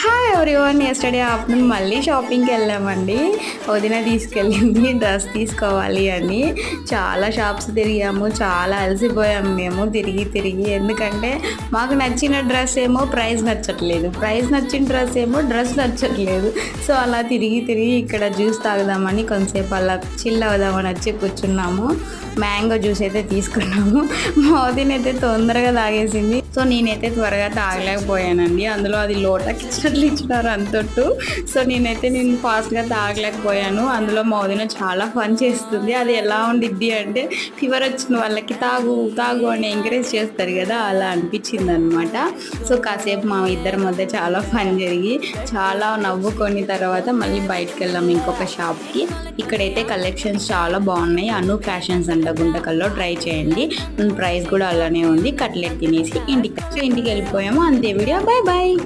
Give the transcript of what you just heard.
Hi everyone, yesterday afternoon మళ్ళీ షాపింగ్కి వెళ్ళామండి. వదిన తీసుకెళ్ళింది డ్రెస్ తీసుకోవాలి అని. చాలా షాప్స్ తిరిగాము, చాలా అలసిపోయాము మేము తిరిగి. ఎందుకంటే మాకు నచ్చిన డ్రెస్ ఏమో ప్రైస్ నచ్చట్లేదు, ప్రైస్ నచ్చిన డ్రెస్ ఏమో డ్రెస్ నచ్చట్లేదు. సో అలా తిరిగి ఇక్కడ జ్యూస్ తాగుదామని కొంతసేపు అలా చిల్ అవుదామని వచ్చి కూర్చున్నాము. మ్యాంగో జ్యూస్ అయితే తీసుకున్నాము. మా వదిన అయితే తొందరగా తాగేసింది. సో నేనైతే త్వరగా తాగలేకపోయానండి. అందులో అది లోటకి ఇచ్చినారు అంతట్టు. సో నేను ఫాస్ట్గా తాగలేకపోయాను. అందులో మా వదిన చాలా ఫన్ చేస్తుంది. అది ఎలా ఉండిద్ది అంటే ఫీవర్ వచ్చిన వాళ్ళకి తాగు అని ఎంకరేజ్ చేస్తారు కదా, అలా అనిపించింది అనమాట. సో కాసేపు మా ఇద్దరి మధ్య చాలా ఫన్ జరిగి చాలా నవ్వుకొని తర్వాత మళ్ళీ బయటకు వెళ్ళాము ఇంకొక షాప్కి. ఇక్కడైతే కలెక్షన్స్ చాలా బాగున్నాయి. అను ఫ్యాషన్స్ అంట, గుంటకల్లో ట్రై చేయండి. ప్రైస్ కూడా అలానే ఉంది. కట్లెట్ తినేసి ఇంటికి వెళ్ళిపోయాము. అంతే వీడియో. బాయ్.